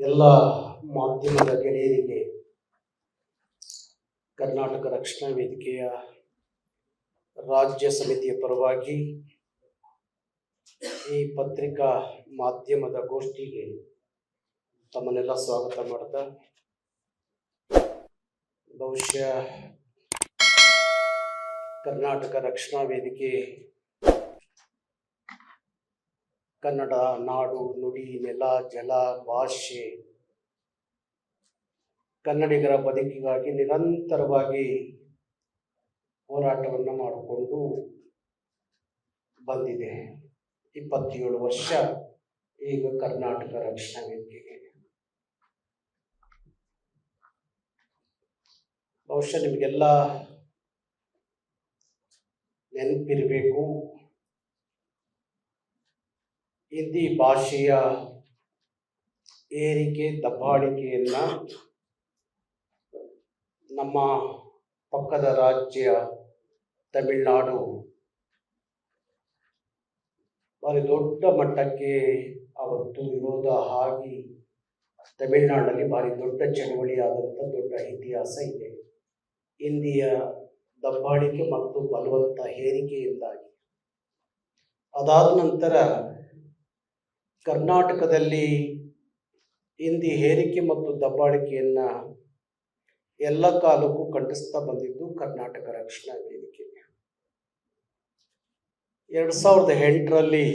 ಎಲ್ಲ ಮಾಧ್ಯಮದ ಗೆಳೆಯರಿಗೆ ಕರ್ನಾಟಕ ರಕ್ಷಣಾ ವೇದಿಕೆಯ ರಾಜ್ಯ ಸಮಿತಿಯ ಪರವಾಗಿ ಈ ಪತ್ರಿಕಾ ಮಾಧ್ಯಮದ ಗೋಷ್ಠಿಗೆ ತಮ್ಮನ್ನೆಲ್ಲ ಸ್ವಾಗತ ಮಾಡ್ತಾ, ಬಹುಶಃ ಕರ್ನಾಟಕ ರಕ್ಷಣಾ ವೇದಿಕೆ ಕನ್ನಡ ನಾಡು ನುಡಿ ನೆಲ ಜಲ ಭಾಷೆ ಕನ್ನಡಿಗರ ಬದುಕಿಗಾಗಿ ನಿರಂತರವಾಗಿ ಹೋರಾಟವನ್ನು ಮಾಡಿಕೊಂಡು ಬಂದಿದೆ. 27 ವರ್ಷ ಈಗ ಕರ್ನಾಟಕ ರಕ್ಷಣಾ ವೇದಿಕೆಗೆ. ಬಹುಶಃ ನಿಮಗೆಲ್ಲ ನೆನಪಿರಬೇಕು, ಹಿಂದಿ ಭಾಷೆಯ ಏರಿಕೆ ದಬ್ಬಾಳಿಕೆಯನ್ನ ನಮ್ಮ ಪಕ್ಕದ ರಾಜ್ಯ ತಮಿಳುನಾಡು ಭಾರಿ ದೊಡ್ಡ ಮಟ್ಟಕ್ಕೆ ಅವತ್ತು ವಿರೋಧ ಆಗಿ ತಮಿಳುನಾಡಿನಲ್ಲಿ ಭಾರಿ ದೊಡ್ಡ ಚಳವಳಿ ಆದಂಥ ದೊಡ್ಡ ಇತಿಹಾಸ ಇದೆ. ಹಿಂದಿಯ ದಬ್ಬಾಳಿಕೆ ಮತ್ತು ಬಲವಂತ ಹೇರಿಕೆಯಿಂದಾಗಿ. ಅದಾದ ನಂತರ ಕರ್ನಾಟಕದಲ್ಲಿ ಹಿಂದಿ ಹೇರಿಕೆ ಮತ್ತು ದಬ್ಬಾಳಿಕೆಯನ್ನ ಎಲ್ಲ ಕಾಲಕ್ಕೂ ಖಂಡಿಸ್ತಾ ಬಂದಿದ್ದು ಕರ್ನಾಟಕ ರಕ್ಷಣಾ ವೇದಿಕೆ. 2008ರಲ್ಲಿ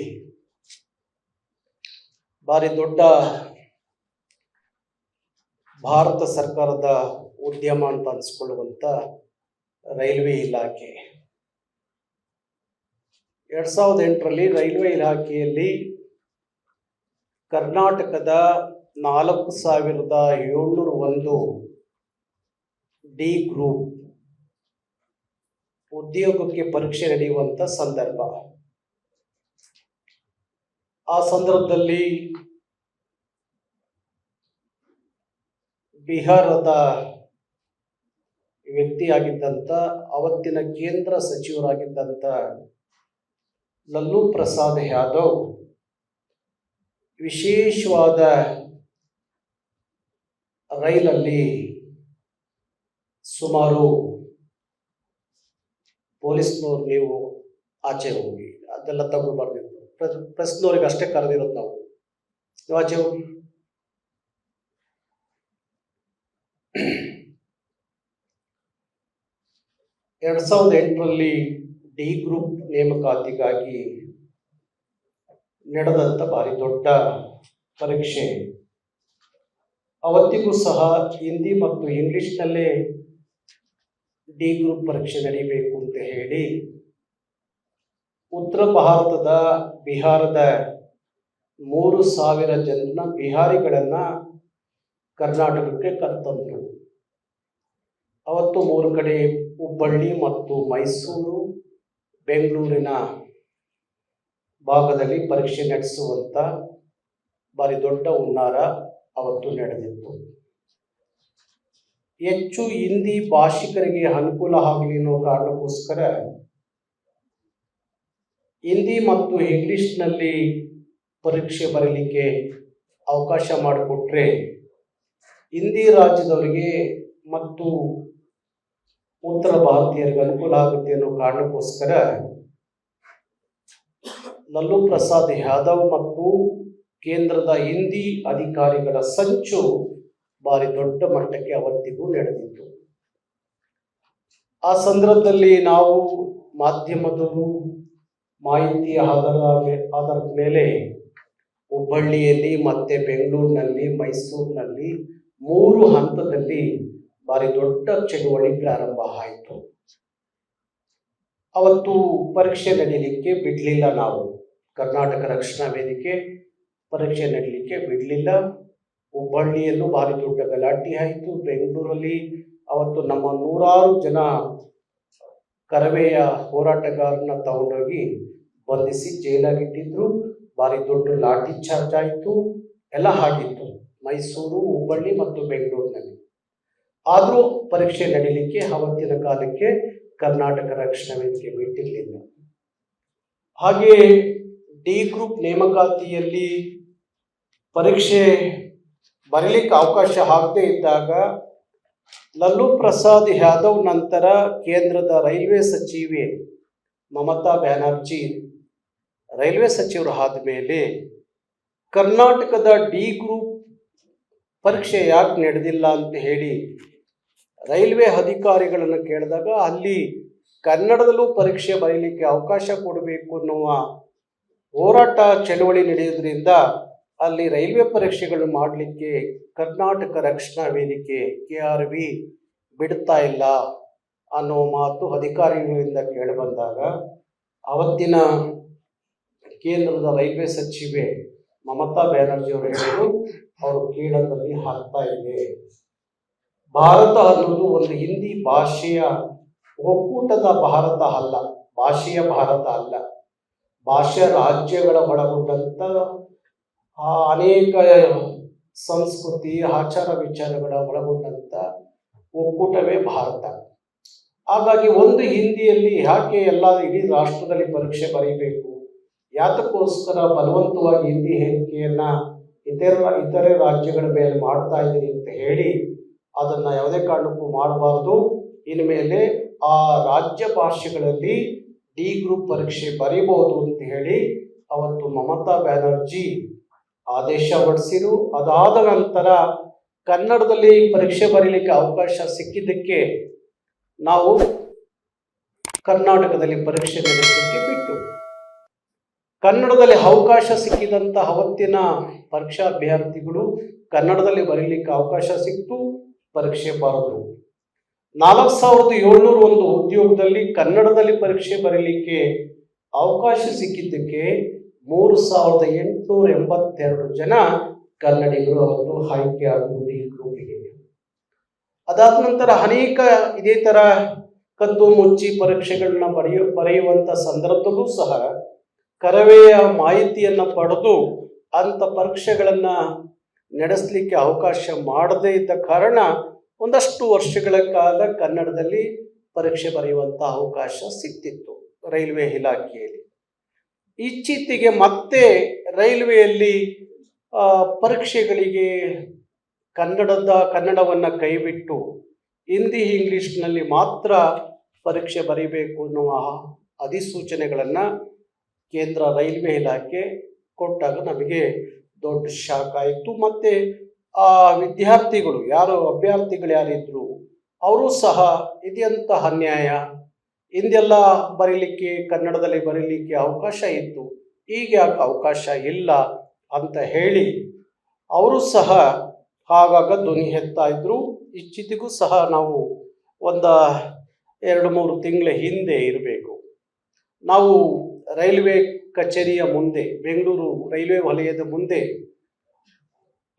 ಭಾರಿ ದೊಡ್ಡ ಭಾರತ ಸರ್ಕಾರದ ಉದ್ಯಮ ಅಂತ ಅನಿಸ್ಕೊಳ್ಳುವಂಥ ರೈಲ್ವೆ ಇಲಾಖೆ. 2008ರಲ್ಲಿ ರೈಲ್ವೆ ಇಲಾಖೆಯಲ್ಲಿ ಕರ್ನಾಟಕದ 4701 ಡಿ ಗ್ರೂಪ್ ಉದ್ಯೋಗಕ್ಕೆ ಪರೀಕ್ಷೆ ನಡೆಯುವಂಥ ಸಂದರ್ಭ. ಆ ಸಂದರ್ಭದಲ್ಲಿ ಬಿಹಾರದ ವ್ಯಕ್ತಿಯಾಗಿದ್ದಂಥ ಅವತ್ತಿನ ಕೇಂದ್ರ ಸಚಿವರಾಗಿದ್ದಂಥ ಲಲ್ಲೂ ಪ್ರಸಾದ್ ಯಾದವ್ ವಿಶೇಷವಾದ ರೈಲಲ್ಲಿ ಸುಮಾರು ಪೊಲೀಸ್ನವ್ರು ನೀವು ಆಚೆ ಹೋಗಿ ಅದೆಲ್ಲ ತಗೊಳ್ಬಾರ್ದಿತ್ತು, ಪ್ರೆಸ್ನವ್ರಿಗೆ ಅಷ್ಟೇ ಕರೆದಿರೋದು ನಾವು ಆಚೆ ಹೋಗಿ. ಎರಡ್ 2008ರಲ್ಲಿ ಡಿ ಗ್ರೂಪ್ ನೇಮಕಾತಿಗಾಗಿ ನಡೆದಂಥ ಭಾರಿ ದೊಡ್ಡ ಪರೀಕ್ಷೆ. ಅವತ್ತಿಗೂ ಸಹ ಹಿಂದಿ ಮತ್ತು ಇಂಗ್ಲಿಷ್ನಲ್ಲೇ ಡಿ ಗ್ರೂಪ್ ಪರೀಕ್ಷೆ ನಡೀಬೇಕು ಅಂತ ಹೇಳಿ ಉತ್ತರ ಭಾರತದ ಬಿಹಾರದ 3000 ಜನ ಬಿಹಾರಿಗಳನ್ನ ಕರ್ನಾಟಕಕ್ಕೆ ಕರೆತಂದರು. ಅವತ್ತು 3 ಕಡೆ ಹುಬ್ಬಳ್ಳಿ ಮತ್ತು ಮೈಸೂರು ಬೆಂಗಳೂರಿನ ಭಾಗದಲ್ಲಿ ಪರೀಕ್ಷೆ ನಡೆಸುವಂತ ಭಾರಿ ದೊಡ್ಡ ಹುನ್ನಾರ ಅವತ್ತು ನಡೆದಿತ್ತು. ಹೆಚ್ಚು ಹಿಂದಿ ಭಾಷಿಕರಿಗೆ ಅನುಕೂಲ ಆಗಲಿ ಅನ್ನೋ ಕಾರಣಕ್ಕೋಸ್ಕರ ಹಿಂದಿ ಮತ್ತು ಇಂಗ್ಲಿಷ್ನಲ್ಲಿ ಪರೀಕ್ಷೆ ಬರೀಲಿಕ್ಕೆ ಅವಕಾಶ ಮಾಡಿಕೊಟ್ರೆ ಹಿಂದಿ ರಾಜ್ಯದವರಿಗೆ ಮತ್ತು ಉತ್ತರ ಭಾರತೀಯರಿಗೆ ಅನುಕೂಲ ಆಗುತ್ತೆ ಅನ್ನೋ ಕಾರಣಕ್ಕೋಸ್ಕರ ಲಲ್ಲೂ ಪ್ರಸಾದ್ ಯಾದವ್ ಮತ್ತು ಕೇಂದ್ರದ ಹಿಂದಿ ಅಧಿಕಾರಿಗಳ ಸಂಚು ಭಾರಿ ದೊಡ್ಡ ಮಟ್ಟಕ್ಕೆ ಅವತ್ತಿಗೂ ನಡೆದಿತ್ತು. ಆ ಸಂದರ್ಭದಲ್ಲಿ ನಾವು ಮಾಧ್ಯಮದವರು ಮಾಹಿತಿಯ ಆಧಾರದ ಮೇಲೆ ಹುಬ್ಬಳ್ಳಿಯಲ್ಲಿ ಮತ್ತೆ ಬೆಂಗಳೂರಿನಲ್ಲಿ ಮೈಸೂರಿನಲ್ಲಿ 3 ಹಂತದಲ್ಲಿ ಭಾರಿ ದೊಡ್ಡ ಚಳುವಳಿ ಪ್ರಾರಂಭ ಆಯಿತು. ಅವತ್ತು ಪರೀಕ್ಷೆ ನಡೀಲಿಕ್ಕೆ ಬಿಡಲಿಲ್ಲ. ನಾವು ಕರ್ನಾಟಕ ರಕ್ಷಣಾ ವೇದಿಕೆ ಪರೀಕ್ಷೆ ನಡೀಲಿಕ್ಕೆ ಬಿಡಲಿಲ್ಲ. ಹುಬ್ಬಳ್ಳಿಯಲ್ಲೂ ಭಾರಿ ದೊಡ್ಡ ಗಲಾಟೆ ಆಯಿತು. ಬೆಂಗಳೂರಲ್ಲಿ ಅವತ್ತು ನಮ್ಮ 100 ಜನ ಕರವೆಯ ಹೋರಾಟಗಾರನ ತಗೊಂಡೋಗಿ ಬಂಧಿಸಿ ಜೈಲಾಗಿಟ್ಟಿದ್ರು. ಭಾರಿ ದೊಡ್ಡ ಲಾಠಿ ಚಾರ್ಜ್ ಆಯಿತು, ಎಲ್ಲ ಆಗಿತ್ತು ಮೈಸೂರು, ಹುಬ್ಬಳ್ಳಿ ಮತ್ತು ಬೆಂಗಳೂರಿನಲ್ಲಿ. ಆದರೂ ಪರೀಕ್ಷೆ ನಡೀಲಿಕ್ಕೆ ಅವತ್ತಿನ ಕಾಲಕ್ಕೆ ಕರ್ನಾಟಕ ರಕ್ಷಣಾ ವೇದಿಕೆ ಬಿಟ್ಟಿರಲಿಲ್ಲ. ಹಾಗೆಯೇ ಡಿ ಗ್ರೂಪ್ ನೇಮಕಾತಿಯಲ್ಲಿ ಪರೀಕ್ಷೆ ಬರೀಲಿಕ್ಕೆ ಅವಕಾಶ ಆಗದೇ ಇದ್ದಾಗ ಲಲ್ಲೂ ಪ್ರಸಾದ್ ಯಾದವ್ ನಂತರ ಕೇಂದ್ರದ ರೈಲ್ವೆ ಸಚಿವೆ ಮಮತಾ ಬ್ಯಾನರ್ಜಿ ರೈಲ್ವೆ ಸಚಿವರು ಆದಮೇಲೆ ಕರ್ನಾಟಕದ ಡಿ ಗ್ರೂಪ್ ಪರೀಕ್ಷೆ ಯಾಕೆ ನಡೆದಿಲ್ಲ ಅಂತ ಹೇಳಿ ರೈಲ್ವೆ ಅಧಿಕಾರಿಗಳನ್ನು ಕೇಳಿದಾಗ ಅಲ್ಲಿ ಕನ್ನಡದಲ್ಲೂ ಪರೀಕ್ಷೆ ಬರೀಲಿಕ್ಕೆ ಅವಕಾಶ ಕೊಡಬೇಕು ಅನ್ನುವ ಹೋರಾಟ ಚಳವಳಿ ನಡೆಯೋದ್ರಿಂದ ಅಲ್ಲಿ ರೈಲ್ವೆ ಪರೀಕ್ಷೆಗಳು ಮಾಡಲಿಕ್ಕೆ ಕರ್ನಾಟಕ ರಕ್ಷಣಾ ವೇದಿಕೆ KRV ಬಿಡ್ತಾ ಇಲ್ಲ ಅನ್ನೋ ಮಾತು ಅಧಿಕಾರಿಗಳಿಂದ ಕೇಳಿಬಂದಾಗ ಅವತ್ತಿನ ಕೇಂದ್ರದ ರೈಲ್ವೆ ಸಚಿವೆ ಮಮತಾ ಬ್ಯಾನರ್ಜಿ ಅವರು ಹೇಳಿದರು, ಅವರು ಕೀಳದಲ್ಲಿ ಹಾಕ್ತಾ ಇದೆ. ಭಾರತ ಅನ್ನೋದು ಒಂದು ಹಿಂದಿ ಭಾಷೆಯ ಒಕ್ಕೂಟದ ಭಾರತ ಅಲ್ಲ, ಭಾಷೆಯ ಭಾರತ ಅಲ್ಲ, ಭಾಷಾ ರಾಜ್ಯಗಳ ಒಳಗೊಂಡಂಥ ಅನೇಕ ಸಂಸ್ಕೃತಿ ಆಚಾರ ವಿಚಾರಗಳ ಒಳಗೊಂಡಂಥ ಒಕ್ಕೂಟವೇ ಭಾರತ. ಹಾಗಾಗಿ ಒಂದು ಹಿಂದಿಯಲ್ಲಿ ಯಾಕೆ ಎಲ್ಲ ಇಡೀ ರಾಷ್ಟ್ರದಲ್ಲಿ ಪರೀಕ್ಷೆ ಬರೀಬೇಕು, ಯಾತಕ್ಕೋಸ್ಕರ ಬಲವಂತವಾಗಿ ಹಿಂದಿ ಹೇಳಿಕೆಯನ್ನು ಇತರೆ ರಾಜ್ಯಗಳ ಮೇಲೆ ಮಾಡ್ತಾ ಇದ್ದೀನಿ ಅಂತ ಹೇಳಿ ಅದನ್ನು ಯಾವುದೇ ಕಾರಣಕ್ಕೂ ಮಾಡಬಾರ್ದು. ಇನ್ಮೇಲೆ ಆ ರಾಜ್ಯ ಭಾಷೆಗಳಲ್ಲಿ ಡಿ ಗ್ರೂಪ್ ಪರೀಕ್ಷೆ ಬರೀಬಹುದು ಅಂತ ಹೇಳಿ ಅವತ್ತು ಮಮತಾ ಬ್ಯಾನರ್ಜಿ ಆದೇಶ ಹೊರಡಿಸಿರು. ಅದಾದ ನಂತರ ಕನ್ನಡದಲ್ಲಿ ಪರೀಕ್ಷೆ ಬರೀಲಿಕ್ಕೆ ಅವಕಾಶ ಸಿಕ್ಕಿದ್ದಕ್ಕೆ ನಾವು ಕರ್ನಾಟಕದಲ್ಲಿ ಪರೀಕ್ಷೆ ನಡೆಸಲಿಕ್ಕೆ ಬಿಟ್ಟು, ಕನ್ನಡದಲ್ಲಿ ಅವಕಾಶ ಸಿಕ್ಕಿದಂಥ ಅವತ್ತಿನ ಪರೀಕ್ಷಾ ಅಭ್ಯರ್ಥಿಗಳು ಕನ್ನಡದಲ್ಲಿ ಬರೀಲಿಕ್ಕೆ ಅವಕಾಶ ಸಿಕ್ತು, ಪರೀಕ್ಷೆ ಬರೆದರು. 4701 ಉದ್ಯೋಗದಲ್ಲಿ ಕನ್ನಡದಲ್ಲಿ ಪರೀಕ್ಷೆ ಬರೀಲಿಕ್ಕೆ ಅವಕಾಶ ಸಿಕ್ಕಿದ್ದಕ್ಕೆ 3882 ಜನ ಕನ್ನಡಿಗರು ಅವತ್ತು ಆಯ್ಕೆ ಆದರು ಡಿ ಗ್ರೂಪಿಗೆ. ಅದಾದ ನಂತರ ಅನೇಕ ಇದೇ ಥರ ಕದ್ದು ಮುಚ್ಚಿ ಪರೀಕ್ಷೆಗಳನ್ನ ಬರೆಯುವಂಥ ಸಂದರ್ಭದಲ್ಲೂ ಸಹ ಕರವೆಯ ಮಾಹಿತಿಯನ್ನು ಪಡೆದು ಅಂಥ ಪರೀಕ್ಷೆಗಳನ್ನು ನಡೆಸಲಿಕ್ಕೆ ಅವಕಾಶ ಮಾಡದೇ ಇದ್ದ ಕಾರಣ ಒಂದಷ್ಟು ವರ್ಷಗಳ ಕಾಲ ಕನ್ನಡದಲ್ಲಿ ಪರೀಕ್ಷೆ ಬರೆಯುವಂಥ ಅವಕಾಶ ಸಿಗ್ತಿತ್ತು ರೈಲ್ವೆ ಇಲಾಖೆಯಲ್ಲಿ. ಇತ್ತೀಚೆಗೆ ಮತ್ತೆ ರೈಲ್ವೆಯಲ್ಲಿ ಪರೀಕ್ಷೆಗಳಿಗೆ ಕನ್ನಡವನ್ನು ಕೈಬಿಟ್ಟು ಹಿಂದಿ ಇಂಗ್ಲೀಷ್ನಲ್ಲಿ ಮಾತ್ರ ಪರೀಕ್ಷೆ ಬರೀಬೇಕು ಅನ್ನುವ ಅಧಿಸೂಚನೆಗಳನ್ನು ಕೇಂದ್ರ ರೈಲ್ವೆ ಇಲಾಖೆ ಕೊಟ್ಟಾಗ ನಮಗೆ ದೊಡ್ಡ ಶಾಕ್ ಆಯಿತು. ಮತ್ತು ಆ ವಿದ್ಯಾರ್ಥಿಗಳು ಅಭ್ಯರ್ಥಿಗಳು ಯಾರಿದ್ರು ಅವರು ಸಹ ಇದೆಂಥ ಅನ್ಯಾಯ, ಹಿಂದೆಲ್ಲ ಬರೀಲಿಕ್ಕೆ ಕನ್ನಡದಲ್ಲಿ ಬರೀಲಿಕ್ಕೆ ಅವಕಾಶ ಇತ್ತು, ಈಗ ಯಾಕೆ ಅವಕಾಶ ಇಲ್ಲ ಅಂತ ಹೇಳಿ ಅವರು ಸಹ ಆಗಾಗ ಧ್ವನಿ ಎತ್ತಾ ಇದ್ರು. ಇತ್ತೀಚೆಗೂ ಸಹ ನಾವು ಒಂದು 2-3 ತಿಂಗಳ ಹಿಂದೆ ಇರಬೇಕು, ನಾವು ರೈಲ್ವೆ ಕಚೇರಿಯ ಮುಂದೆ, ಬೆಂಗಳೂರು ರೈಲ್ವೆ ವಲಯದ ಮುಂದೆ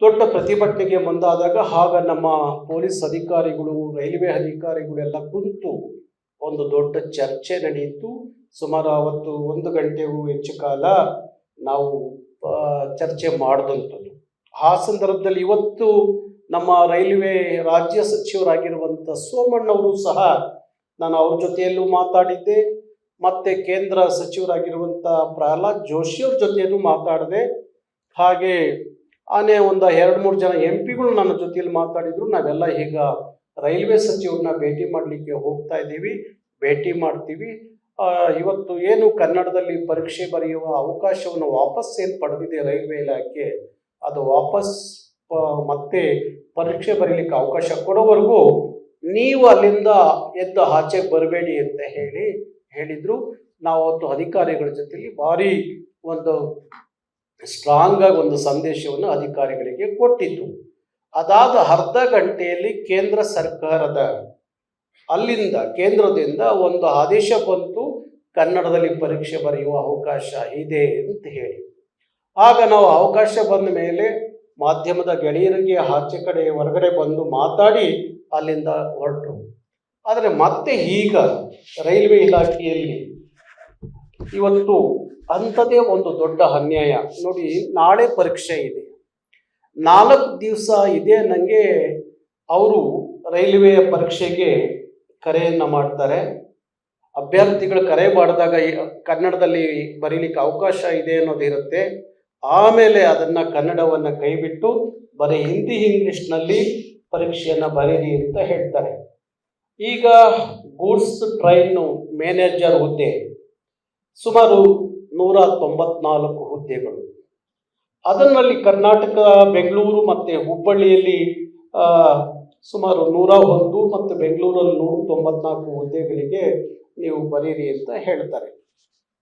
ದೊಡ್ಡ ಪ್ರತಿಭಟನೆಗೆ ಮುಂದಾದಾಗ ಆಗ ನಮ್ಮ ಪೊಲೀಸ್ ಅಧಿಕಾರಿಗಳು, ರೈಲ್ವೆ ಅಧಿಕಾರಿಗಳು ಎಲ್ಲ ಕುಂತು ಒಂದು ದೊಡ್ಡ ಚರ್ಚೆ ನಡೆಯಿತು. ಸುಮಾರು ಅವತ್ತು 1 ಗಂಟೆಗೂ ಹೆಚ್ಚು ಕಾಲ ನಾವು ಚರ್ಚೆ ಮಾಡಿದಂಥದ್ದು. ಆ ಸಂದರ್ಭದಲ್ಲಿ ಇವತ್ತು ನಮ್ಮ ರೈಲ್ವೆ ರಾಜ್ಯ ಸಚಿವರಾಗಿರುವಂಥ ಸೋಮಣ್ಣವರು ಸಹ ನಾನು ಅವ್ರ ಜೊತೆಯಲ್ಲೂ ಮಾತಾಡಿದ್ದೆ, ಮತ್ತು ಕೇಂದ್ರ ಸಚಿವರಾಗಿರುವಂಥ ಪ್ರಹ್ಲಾದ್ ಜೋಶಿಯವ್ರ ಜೊತೆಯಲ್ಲೂ ಮಾತಾಡಿದೆ. ಹಾಗೆ ಒಂದು 2-3 ಜನ MP ಗಳು ನನ್ನ ಜೊತೆಯಲ್ಲಿ ಮಾತಾಡಿದ್ರು. ನಾವೆಲ್ಲ ಈಗ ರೈಲ್ವೆ ಸಚಿವರನ್ನ ಭೇಟಿ ಮಾಡಲಿಕ್ಕೆ ಹೋಗ್ತಾ ಇದ್ದೀವಿ, ಭೇಟಿ ಮಾಡ್ತೀವಿ. ಇವತ್ತು ಏನು ಕನ್ನಡದಲ್ಲಿ ಪರೀಕ್ಷೆ ಬರೆಯುವ ಅವಕಾಶವನ್ನು ವಾಪಸ್ ಏನು ಪಡೆದಿದೆ ರೈಲ್ವೆ ಇಲಾಖೆ, ಅದು ವಾಪಸ್ ಮತ್ತೆ ಪರೀಕ್ಷೆ ಬರೀಲಿಕ್ಕೆ ಅವಕಾಶ ಕೊಡೋವರೆಗೂ ನೀವು ಅಲ್ಲಿಂದ ಎದ್ದು ಆಚೆಗೆ ಬರಬೇಡಿ ಅಂತ ಹೇಳಿದರು. ನಾವು ಅವತ್ತು ಅಧಿಕಾರಿಗಳ ಜೊತೆಲಿ ಭಾರಿ ಒಂದು ಸ್ಟ್ರಾಂಗ್ ಆಗಿ ಒಂದು ಸಂದೇಶವನ್ನು ಅಧಿಕಾರಿಗಳಿಗೆ ಕೊಟ್ಟಿದ್ದು. ಅದಾದ ಅರ್ಧ ಗಂಟೆಯಲ್ಲಿ ಕೇಂದ್ರ ಸರ್ಕಾರದ ಕೇಂದ್ರದಿಂದ ಒಂದು ಆದೇಶ ಬಂತು, ಕನ್ನಡದಲ್ಲಿ ಪರೀಕ್ಷೆ ಬರೆಯುವ ಅವಕಾಶ ಇದೆ ಅಂತ ಹೇಳಿ. ಆಗ ನಾವು ಅವಕಾಶ ಬಂದ ಮೇಲೆ ಮಾಧ್ಯಮದ ಗೆಳೆಯರಿಗೆ ಆಚೆ ಕಡೆ ಹೊರಗಡೆ ಬಂದು ಮಾತಾಡಿ ಅಲ್ಲಿಂದ ಹೊರಟರು. ಆದರೆ ಮತ್ತೆ ಈಗ ರೈಲ್ವೆ ಇಲಾಖೆಯಲ್ಲಿ ಇವತ್ತು ಅಂಥದ್ದೇ ಒಂದು ದೊಡ್ಡ ಅನ್ಯಾಯ ನೋಡಿ. ನಾಳೆ ಪರೀಕ್ಷೆ ಇದೆ, 4 ದಿವಸ ಇದೆ ನನಗೆ ಅವರು ರೈಲ್ವೆಯ ಪರೀಕ್ಷೆಗೆ ಕರೆಯನ್ನು ಮಾಡ್ತಾರೆ. ಅಭ್ಯರ್ಥಿಗಳು ಕರೆ ಮಾಡಿದಾಗ ಕನ್ನಡದಲ್ಲಿ ಬರೀಲಿಕ್ಕೆ ಅವಕಾಶ ಇದೆ ಅನ್ನೋದಿರುತ್ತೆ. ಆಮೇಲೆ ಅದನ್ನು ಕನ್ನಡವನ್ನು ಕೈಬಿಟ್ಟು ಬರೀ ಹಿಂದಿ ಇಂಗ್ಲಿಷ್ನಲ್ಲಿ ಪರೀಕ್ಷೆಯನ್ನು ಬರೀರಿ ಅಂತ ಹೇಳ್ತಾರೆ. ಈಗ ಗೂಡ್ಸ್ ಟ್ರೈನ್ ಮ್ಯಾನೇಜರ್ ಹುದ್ದೆ ಸುಮಾರು 194 ಹುದ್ದೆಗಳು. ಅದರಲ್ಲಿ ಕರ್ನಾಟಕ ಬೆಂಗಳೂರು ಮತ್ತು ಹುಬ್ಬಳ್ಳಿಯಲ್ಲಿ ಸುಮಾರು 101 ಮತ್ತು ಬೆಂಗಳೂರಲ್ಲಿ 194 ಹುದ್ದೆಗಳಿಗೆ ನೀವು ಬರೀರಿ ಅಂತ ಹೇಳ್ತಾರೆ.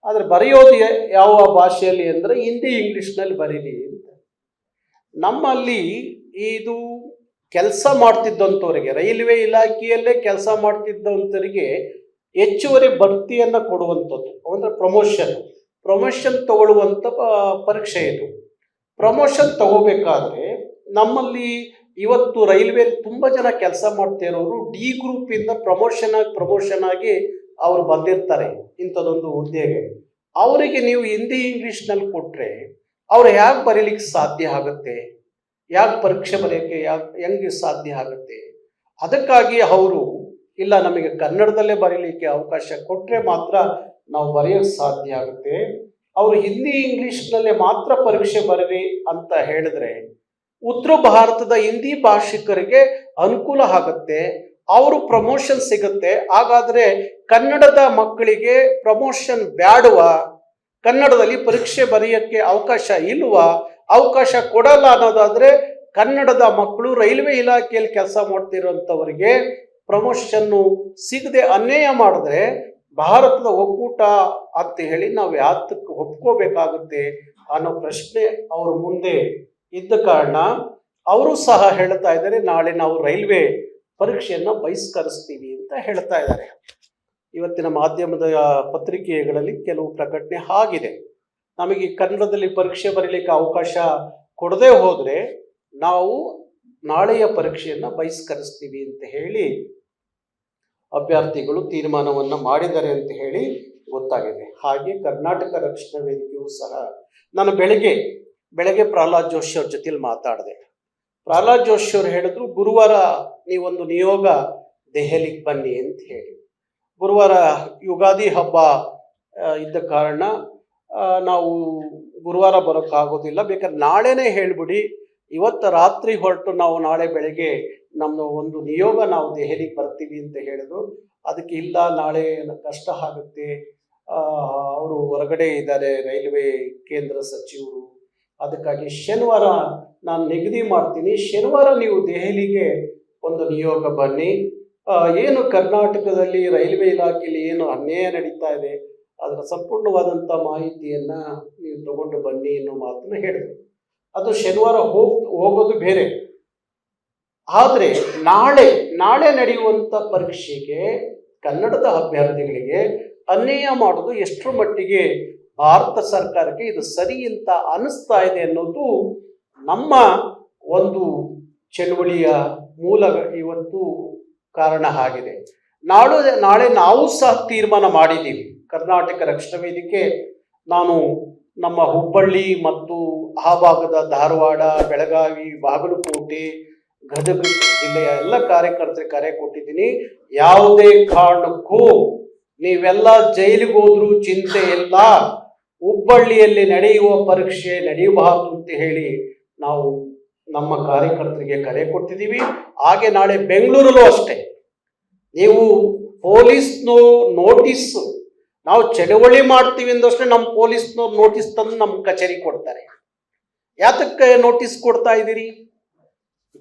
ಆದರೆ ಬರೆಯೋದು ಯಾವ ಭಾಷೆಯಲ್ಲಿ ಅಂದರೆ ಹಿಂದಿ ಇಂಗ್ಲಿಷ್ನಲ್ಲಿ ಬರೀರಿ ಅಂತ. ನಮ್ಮಲ್ಲಿ ಇದು ಕೆಲಸ ಮಾಡ್ತಿದ್ದಂಥವರಿಗೆ, ರೈಲ್ವೆ ಇಲಾಖೆಯಲ್ಲೇ ಕೆಲಸ ಮಾಡ್ತಿದ್ದಂಥವರಿಗೆ ಹೆಚ್ಚುವರಿ ಬಡ್ತಿಯನ್ನು ಕೊಡುವಂಥದ್ದು ಅಂದರೆ ಪ್ರಮೋಷನ್ ತಗೊಳ್ಳುವಂಥ ಪರೀಕ್ಷೆ ಇದು. ಪ್ರಮೋಷನ್ ತಗೋಬೇಕಾದ್ರೆ ನಮ್ಮಲ್ಲಿ ಇವತ್ತು ರೈಲ್ವೆಯಲ್ಲಿ ತುಂಬ ಜನ ಕೆಲಸ ಮಾಡ್ತಾ ಇರೋರು ಡಿ ಗ್ರೂಪಿಂದ ಪ್ರಮೋಷನ್ ಆಗಿ ಅವರು ಬಂದಿರ್ತಾರೆ ಇಂಥದ್ದೊಂದು ಹುದ್ದೆಗೆ. ಅವರಿಗೆ ನೀವು ಹಿಂದಿ ಇಂಗ್ಲೀಷ್ನಲ್ಲಿ ಕೊಟ್ಟರೆ ಅವ್ರು ಹೇಗೆ ಬರೀಲಿಕ್ಕೆ ಸಾಧ್ಯ ಆಗುತ್ತೆ? ಯಾಕೆ ಪರೀಕ್ಷೆ ಬರೆಯೋಕ್ಕೆ ಹೆಂಗೆ ಸಾಧ್ಯ ಆಗುತ್ತೆ? ಅದಕ್ಕಾಗಿ ಅವರು ಇಲ್ಲ, ನಮಗೆ ಕನ್ನಡದಲ್ಲೇ ಬರೀಲಿಕ್ಕೆ ಅವಕಾಶ ಕೊಟ್ಟರೆ ಮಾತ್ರ ನಾವು ಬರೆಯೋಕ್ಕೆ ಸಾಧ್ಯ ಆಗುತ್ತೆ. ಅವರು ಹಿಂದಿ ಇಂಗ್ಲೀಷ್ನಲ್ಲೇ ಮಾತ್ರ ಪರೀಕ್ಷೆ ಬರೀರಿ ಅಂತ ಹೇಳಿದ್ರೆ ಉತ್ತರ ಭಾರತದ ಹಿಂದಿ ಭಾಷಿಕರಿಗೆ ಅನುಕೂಲ ಆಗುತ್ತೆ, ಅವರು ಪ್ರಮೋಷನ್ ಸಿಗುತ್ತೆ. ಹಾಗಾದರೆ ಕನ್ನಡದ ಮಕ್ಕಳಿಗೆ ಪ್ರಮೋಷನ್ ಬ್ಯಾಡುವ? ಕನ್ನಡದಲ್ಲಿ ಪರೀಕ್ಷೆ ಬರೆಯೋಕ್ಕೆ ಅವಕಾಶ ಇಲ್ವಾ? ಅವಕಾಶ ಕೊಡಲ್ಲ ಅನ್ನೋದಾದರೆ ಕನ್ನಡದ ಮಕ್ಕಳು ರೈಲ್ವೆ ಇಲಾಖೆಯಲ್ಲಿ ಕೆಲಸ ಮಾಡ್ತಿರೋಂಥವರಿಗೆ ಪ್ರಮೋಷನ್ನು ಸಿಗದೆ ಅನ್ಯಾಯ ಮಾಡಿದ್ರೆ ಭಾರತದ ಒಕ್ಕೂಟ ಅಂತ ಹೇಳಿ ನಾವು ಯಾತಕ್ಕೆ ಒಪ್ಕೋಬೇಕಾಗುತ್ತೆ ಅನ್ನೋ ಪ್ರಶ್ನೆ ಅವ್ರ ಮುಂದೆ ಇದ್ದ ಕಾರಣ ಅವರು ಸಹ ಹೇಳ್ತಾ ಇದ್ದಾರೆ, ನಾಳೆ ನಾವು ರೈಲ್ವೆ ಪರೀಕ್ಷೆಯನ್ನು ಬಹಿಷ್ಕರಿಸ್ತೀವಿ ಅಂತ ಹೇಳ್ತಾ ಇದ್ದಾರೆ. ಇವತ್ತಿನ ಮಾಧ್ಯಮದ ಪತ್ರಿಕೆಗಳಲ್ಲಿ ಕೆಲವು ಪ್ರಕಟಣೆ ಆಗಿದೆ. ನಮಗೆ ಕನ್ನಡದಲ್ಲಿ ಪರೀಕ್ಷೆ ಬರೀಲಿಕ್ಕೆ ಅವಕಾಶ ಕೊಡದೆ ಹೋದರೆ ನಾವು ನಾಳೆಯ ಪರೀಕ್ಷೆಯನ್ನು ಬಹಿಷ್ಕರಿಸ್ತೀವಿ ಅಂತ ಹೇಳಿ ಅಭ್ಯರ್ಥಿಗಳು ತೀರ್ಮಾನವನ್ನು ಮಾಡಿದ್ದಾರೆ ಅಂತ ಹೇಳಿ ಗೊತ್ತಾಗಿದೆ. ಹಾಗೆ ಕರ್ನಾಟಕ ರಕ್ಷಣಾ ವೇದಿಕೆಯೂ ಸಹ ನಾನು ಬೆಳಗ್ಗೆ ಪ್ರಹ್ಲಾದ್ ಜೋಶಿ ಅವ್ರ ಜೊತೆಲಿ ಮಾತಾಡಿದೆ. ಪ್ರಹ್ಲಾದ್ ಜೋಶಿ ಅವರು ಹೇಳಿದ್ರು, ಗುರುವಾರ ನೀವೊಂದು ನಿಯೋಗ ದೆಹಲಿಗೆ ಬನ್ನಿ ಅಂತ ಹೇಳಿ. ಗುರುವಾರ ಯುಗಾದಿ ಹಬ್ಬ ಇದ್ದ ಕಾರಣ ನಾವು ಗುರುವಾರ ಬರೋಕ್ಕಾಗೋದಿಲ್ಲ, ಬೇಕಾದ್ರೆ ನಾಳೆನೇ ಹೇಳಿಬಿಡಿ, ಇವತ್ತು ರಾತ್ರಿ ಹೊರಟು ನಾವು ನಾಳೆ ಬೆಳಗ್ಗೆ ನಮ್ಮ ಒಂದು ನಿಯೋಗ ನಾವು ದೆಹಲಿಗೆ ಬರ್ತೀವಿ ಅಂತ ಹೇಳಿದ್ರು. ಅದಕ್ಕೆ ಇಲ್ಲ, ನಾಳೆ ಕಷ್ಟ ಆಗುತ್ತೆ, ಅವರು ಹೊರಗಡೆ ಇದ್ದಾರೆ ರೈಲ್ವೆ ಕೇಂದ್ರ ಸಚಿವರು, ಅದಕ್ಕಾಗಿ ಶನಿವಾರ ನಾನು ನಿಗದಿ ಮಾಡ್ತೀನಿ, ಶನಿವಾರ ನೀವು ದೆಹಲಿಗೆ ಒಂದು ನಿಯೋಗ ಬನ್ನಿ, ಏನು ಕರ್ನಾಟಕದಲ್ಲಿ ರೈಲ್ವೆ ಇಲಾಖೆಯಲ್ಲಿ ಏನು ಅನ್ಯಾಯ ನಡೀತಾ ಇದೆ ಅದರ ಸಂಪೂರ್ಣವಾದಂಥ ಮಾಹಿತಿಯನ್ನು ನೀವು ತಗೊಂಡು ಬನ್ನಿ ಅನ್ನೋ ಮಾತನ್ನು ಹೇಳಿದ್ರು. ಅದು ಶನಿವಾರ ಹೋಗೋದು ಬೇರೆ. ಆದರೆ ನಾಳೆ ನಡೆಯುವಂಥ ಪರೀಕ್ಷೆಗೆ ಕನ್ನಡದ ಅಭ್ಯರ್ಥಿಗಳಿಗೆ ಅನ್ಯಾಯ ಮಾಡೋದು ಎಷ್ಟರ ಮಟ್ಟಿಗೆ ಭಾರತ ಸರ್ಕಾರಕ್ಕೆ ಇದು ಸರಿ ಅಂತ ಅನ್ನಿಸ್ತಾ ಇದೆ ಅನ್ನೋದು ನಮ್ಮ ಒಂದು ಚಳುವಳಿಯ ಮೂಲ ಇವತ್ತು ಕಾರಣ ಆಗಿದೆ. ನಾಳೆ ನಾವು ಸಹ ತೀರ್ಮಾನ ಮಾಡಿದ್ದೀವಿ. ಕರ್ನಾಟಕ ರಕ್ಷಣಾ ವೇದಿಕೆ ನಾನು ನಮ್ಮ ಹುಬ್ಬಳ್ಳಿ ಮತ್ತು ಆ ಭಾಗದ ಧಾರವಾಡ, ಬೆಳಗಾವಿ, ಬಾಗಲಕೋಟೆ, ಗದಗ ಜಿಲ್ಲೆಯ ಎಲ್ಲ ಕಾರ್ಯಕರ್ತರಿಗೆ ಕರೆ ಕೊಟ್ಟಿದ್ದೀನಿ. ಯಾವುದೇ ಕಾರಣಕ್ಕೂ ನೀವೆಲ್ಲ ಜೈಲಿಗೆ ಹೋದ್ರೂ ಚಿಂತೆ ಇಲ್ಲ, ಹುಬ್ಬಳ್ಳಿಯಲ್ಲಿ ನಡೆಯುವ ಪರೀಕ್ಷೆ ನಡೆಯಬಾರದು ಅಂತ ಹೇಳಿ ನಾವು ನಮ್ಮ ಕಾರ್ಯಕರ್ತರಿಗೆ ಕರೆ ಕೊಟ್ಟಿದ್ದೀವಿ. ಹಾಗೆ ನಾಳೆ ಬೆಂಗಳೂರಲ್ಲೂ ಅಷ್ಟೇ, ನೀವು ಪೊಲೀಸ್ನವರು ನೋಟಿಸ್, ನಾವು ಚಳವಳಿ ಮಾಡ್ತೀವಿ ಅಂದಷ್ಟೇ ನಮ್ಮ ಪೊಲೀಸ್ನವ್ರು ನೋಟಿಸ್ ತಂದು ನಮ್ಮ ಕಚೇರಿ ಕೊಡ್ತಾರೆ. ಯಾತಕ್ಕೆ ನೋಟಿಸ್ ಕೊಡ್ತಾ ಇದ್ದೀರಿ?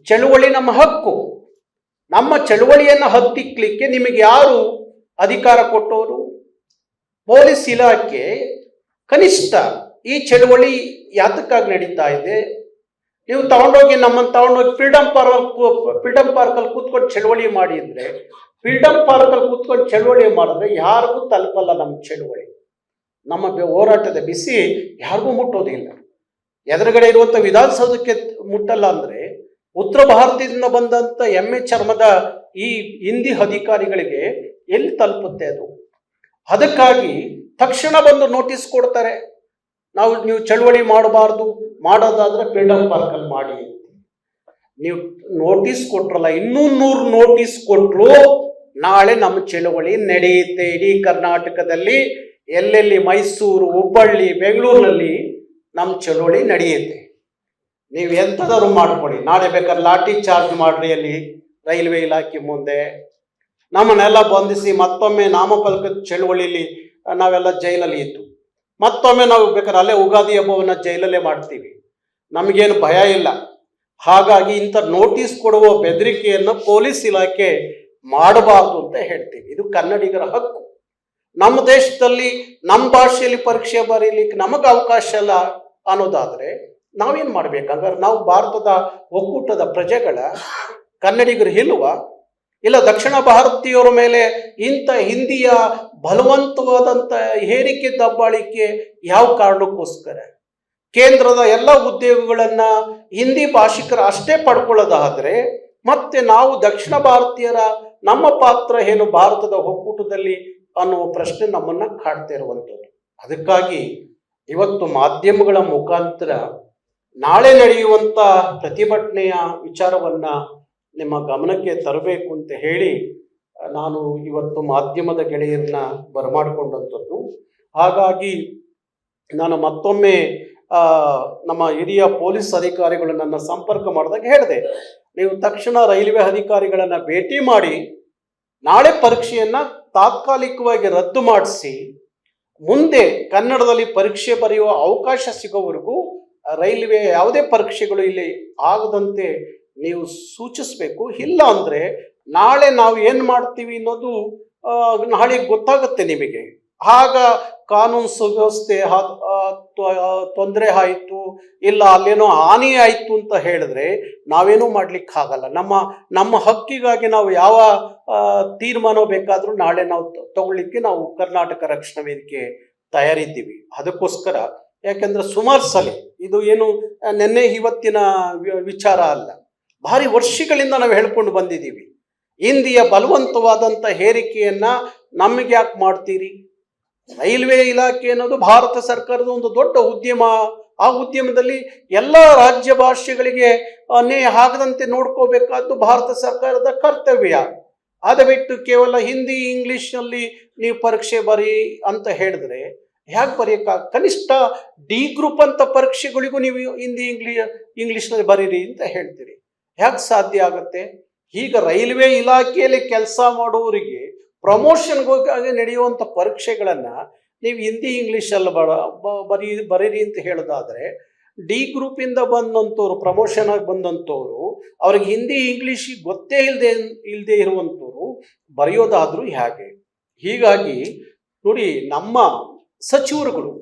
ಚಳುವಳಿ ನಮ್ಮ ಹಕ್ಕು. ನಮ್ಮ ಚಳುವಳಿಯನ್ನು ಹತ್ತಿಕ್ಕಲಿಕ್ಕೆ ನಿಮಗೆ ಯಾರು ಅಧಿಕಾರ ಕೊಟ್ಟವರು? ಪೊಲೀಸ್ ಇಲಾಖೆ. ಕನಿಷ್ಠ ಈ ಚಳುವಳಿ ಯಾತಕ್ಕಾಗಿ ನಡೀತಾ ಇದೆ? ನೀವು ನಮ್ಮನ್ನು ತಗೊಂಡೋಗಿ ಫ್ರೀಡಮ್ ಪಾರ್ಕಲ್ಲಿ ಕೂತ್ಕೊಂಡು ಚಳುವಳಿ ಮಾಡಿ ಅಂದರೆ, ಫ್ರೀಡಮ್ ಪಾರ್ಕಲ್ಲಿ ಕೂತ್ಕೊಂಡು ಚಳುವಳಿ ಮಾಡಿದ್ರೆ ಯಾರಿಗೂ ತಲುಪಲ್ಲ ನಮ್ಮ ಚಳುವಳಿ. ನಮ್ಮ ಹೋರಾಟದ ಬಿಸಿ ಯಾರಿಗೂ ಮುಟ್ಟೋದಿಲ್ಲ. ಎದುರುಗಡೆ ಇರುವಂಥ ವಿಧಾನಸೌಧಕ್ಕೆ ಮುಟ್ಟಲ್ಲ ಅಂದರೆ ಉತ್ತರ ಭಾರತದಿಂದ ಬಂದಂಥ ಎಮ್ಮೆ ಚರ್ಮದ ಈ ಹಿಂದಿ ಅಧಿಕಾರಿಗಳಿಗೆ ಎಲ್ಲಿ ತಲುಪುತ್ತೆ ಅದು? ಅದಕ್ಕಾಗಿ ತಕ್ಷಣ ಬಂದು ನೋಟಿಸ್ ಕೊಡ್ತಾರೆ, ನೀವು ಚಳುವಳಿ ಮಾಡಬಾರ್ದು, ಮಾಡೋದಾದ್ರೆ ಫ್ರೀಡಮ್ ಪಾರ್ಕಲ್ಲಿ ಮಾಡಿ. ನೀವು ನೋಟಿಸ್ ಕೊಟ್ರಲ್ಲ, ಇನ್ನೂ 100 ನೋಟಿಸ್ ಕೊಟ್ಟರು ನಾಳೆ ನಮ್ಮ ಚಳುವಳಿ ನಡೆಯುತ್ತೆ. ಇಡೀ ಕರ್ನಾಟಕದಲ್ಲಿ ಎಲ್ಲೆಲ್ಲಿ ಮೈಸೂರು, ಹುಬ್ಬಳ್ಳಿ, ಬೆಂಗಳೂರಿನಲ್ಲಿ ನಮ್ಮ ಚಳುವಳಿ ನಡೆಯುತ್ತೆ. ನೀವು ಎಂಥದಾದ್ರು ಮಾಡ್ಕೊಳ್ಳಿ, ನಾಳೆ ಬೇಕಾದ್ರೆ ಲಾಠಿ ಚಾರ್ಜ್ ಮಾಡ್ರಿ ಅಲ್ಲಿ ರೈಲ್ವೆ ಇಲಾಖೆ ಮುಂದೆ, ನಮ್ಮನ್ನೆಲ್ಲ ಬಂಧಿಸಿ ಮತ್ತೊಮ್ಮೆ ನಾಮಫಲಕ ಚಳುವಳಿಲಿ ನಾವೆಲ್ಲ ಜೈಲಲ್ಲಿ ಇದ್ದು ಮತ್ತೊಮ್ಮೆ ನಾವು ಬೇಕಾದ್ರೆ ಅಲ್ಲೇ ಉಗಾದಿ ಹಬ್ಬವನ್ನು ಜೈಲಲ್ಲೇ ಮಾಡ್ತೀವಿ, ನಮಗೇನು ಭಯ ಇಲ್ಲ. ಹಾಗಾಗಿ ಇಂಥ ನೋಟಿಸ್ ಕೊಡುವ ಬೆದರಿಕೆಯನ್ನು ಪೊಲೀಸ್ ಇಲಾಖೆ ಮಾಡಬಾರ್ದು ಅಂತ ಹೇಳ್ತೀವಿ. ಇದು ಕನ್ನಡಿಗರ ಹಕ್ಕು. ನಮ್ಮ ದೇಶದಲ್ಲಿ ನಮ್ಮ ಭಾಷೆಯಲ್ಲಿ ಪರೀಕ್ಷೆ ಬರೀಲಿಕ್ಕೆ ನಮಗೆ ಅವಕಾಶ ಇಲ್ಲ ಅನ್ನೋದಾದರೆ ನಾವೇನು ಮಾಡ್ಬೇಕು? ಹಂಗಾರೆ ನಾವು ಭಾರತದ ಒಕ್ಕೂಟದ ಪ್ರಜೆಗಳ ಕನ್ನಡಿಗರು ಇಲ್ವಾ? ಇಲ್ಲ ದಕ್ಷಿಣ ಭಾರತೀಯರ ಮೇಲೆ ಇಂಥ ಹಿಂದಿಯ ಬಲವಂತವಾದಂಥ ಹೇರಿಕೆ ದಬ್ಬಾಳಿಕೆ ಯಾವ ಕಾರಣಕ್ಕೋಸ್ಕರ? ಕೇಂದ್ರದ ಎಲ್ಲ ಉದ್ಯೋಗಗಳನ್ನು ಹಿಂದಿ ಭಾಷಿಕರು ಅಷ್ಟೇ ಪಡ್ಕೊಳ್ಳೋದಾದರೆ ಮತ್ತೆ ನಾವು ದಕ್ಷಿಣ ಭಾರತೀಯರ ನಮ್ಮ ಪಾತ್ರ ಏನು ಭಾರತದ ಒಕ್ಕೂಟದಲ್ಲಿ ಅನ್ನುವ ಪ್ರಶ್ನೆ ನಮ್ಮನ್ನು ಕಾಡ್ತಾ ಇರುವಂಥದ್ದು. ಅದಕ್ಕಾಗಿ ಇವತ್ತು ಮಾಧ್ಯಮಗಳ ಮುಖಾಂತರ ನಾಳೆ ನಡೆಯುವಂಥ ಪ್ರತಿಭಟನೆಯ ವಿಚಾರವನ್ನು ನಿಮ್ಮ ಗಮನಕ್ಕೆ ತರಬೇಕು ಅಂತ ಹೇಳಿ ನಾನು ಇವತ್ತು ಮಾಧ್ಯಮದ ಗೆಳೆಯರನ್ನ ಬರಮಾಡಿಕೊಂಡಂಥದ್ದು. ಹಾಗಾಗಿ ನಾನು ಮತ್ತೊಮ್ಮೆ ನಮ್ಮ ಹಿರಿಯ ಪೊಲೀಸ್ ಅಧಿಕಾರಿಗಳು ನನ್ನ ಸಂಪರ್ಕ ಮಾಡಿದಾಗ ಹೇಳಿದೆ, ನೀವು ತಕ್ಷಣ ರೈಲ್ವೆ ಅಧಿಕಾರಿಗಳನ್ನು ಭೇಟಿ ಮಾಡಿ ನಾಳೆ ಪರೀಕ್ಷೆಯನ್ನು ತಾತ್ಕಾಲಿಕವಾಗಿ ರದ್ದು ಮಾಡಿಸಿ ಮುಂದೆ ಕನ್ನಡದಲ್ಲಿ ಪರೀಕ್ಷೆ ಬರೆಯುವ ಅವಕಾಶ ಸಿಗೋವರೆಗೂ ರೈಲ್ವೆ ಯಾವುದೇ ಪರೀಕ್ಷೆಗಳು ಇಲ್ಲಿ ಆಗದಂತೆ ನೀವು ಸೂಚಿಸಬೇಕು. ಇಲ್ಲ ಅಂದರೆ ನಾಳೆ ನಾವು ಏನು ಮಾಡ್ತೀವಿ ಅನ್ನೋದು ನಾಳೆ ಗೊತ್ತಾಗುತ್ತೆ ನಿಮಗೆ. ಆಗ ಕಾನೂನು ಸುವ್ಯವಸ್ಥೆ ತೊಂದರೆ ಆಯಿತು, ಇಲ್ಲ ಅಲ್ಲೇನೋ ಹಾನಿ ಆಯಿತು ಅಂತ ಹೇಳಿದ್ರೆ ನಾವೇನೂ ಮಾಡ್ಲಿಕ್ಕಾಗಲ್ಲ. ನಮ್ಮ ಹಕ್ಕಿಗಾಗಿ ನಾವು ಯಾವ ತೀರ್ಮಾನ ಬೇಕಾದರೂ ನಾಳೆ ನಾವು ತಗೊಳ್ಳಿಕ್ಕೆ ನಾವು ಕರ್ನಾಟಕ ರಕ್ಷಣಾ ವೇದಿಕೆ ತಯಾರಿದ್ದೀವಿ. ಅದಕ್ಕೋಸ್ಕರ ಯಾಕೆಂದರೆ ಸುಮಾರು ಸಲ ಇದು ಏನು ನಿನ್ನೆ ಇವತ್ತಿನ ವಿಚಾರ ಅಲ್ಲ, ಭಾರಿ ವರ್ಷಗಳಿಂದ ನಾವು ಹೇಳ್ಕೊಂಡು ಬಂದಿದ್ದೀವಿ. ಹಿಂದಿಯ ಬಲವಂತವಾದಂಥ ಹೇರಿಕೆಯನ್ನು ನಮಗೆ ಯಾಕೆ ಮಾಡ್ತೀರಿ? ರೈಲ್ವೆ ಇಲಾಖೆ ಅನ್ನೋದು ಭಾರತ ಸರ್ಕಾರದ ಒಂದು ದೊಡ್ಡ ಉದ್ಯಮ. ಆ ಉದ್ಯಮದಲ್ಲಿ ಎಲ್ಲ ರಾಜ್ಯ ಭಾಷೆಗಳಿಗೆ ಅನ್ಯಾಯ ಆಗದಂತೆ ನೋಡ್ಕೋಬೇಕಾದ್ದು ಭಾರತ ಸರ್ಕಾರದ ಕರ್ತವ್ಯ. ಅದು ಬಿಟ್ಟು ಕೇವಲ ಹಿಂದಿ ಇಂಗ್ಲೀಷ್ನಲ್ಲಿ ನೀವು ಪರೀಕ್ಷೆ ಬರೀ ಅಂತ ಹೇಳಿದ್ರೆ ಹೇಗೆ ಬರೆಯೋಕ್ಕಾಗ? ಕನಿಷ್ಠ ಡಿ ಗ್ರೂಪ್ ಅಂತ ಪರೀಕ್ಷೆಗಳಿಗೂ ನೀವು ಹಿಂದಿ ಇಂಗ್ಲೀಷ್ನಲ್ಲಿ ಬರೀರಿ ಅಂತ ಹೇಳ್ತೀರಿ, ಹೇಗೆ ಸಾಧ್ಯ ಆಗುತ್ತೆ? ಈಗ ರೈಲ್ವೆ ಇಲಾಖೆಯಲ್ಲಿ ಕೆಲಸ ಮಾಡೋರಿಗೆ ಪ್ರಮೋಷನ್ಗಾಗಿ ನಡೆಯುವಂಥ ಪರೀಕ್ಷೆಗಳನ್ನು ನೀವು ಹಿಂದಿ ಇಂಗ್ಲೀಷಲ್ಲಿ ಬರೀರಿ ಅಂತ ಹೇಳೋದಾದರೆ ಡಿ ಗ್ರೂಪಿಂದ ಬಂದಂಥವ್ರು, ಪ್ರಮೋಷನ್ ಆಗಿ ಬಂದಂಥವ್ರು, ಅವ್ರಿಗೆ ಹಿಂದಿ ಇಂಗ್ಲೀಷಿಗೆ ಗೊತ್ತೇ ಇಲ್ಲದೆ ಇರುವಂಥವ್ರು ಬರೆಯೋದಾದರೂ ಹೇಗೆ? ಹೀಗಾಗಿ ನೋಡಿ, ನಮ್ಮ ಸಚಿವರುಗಳು,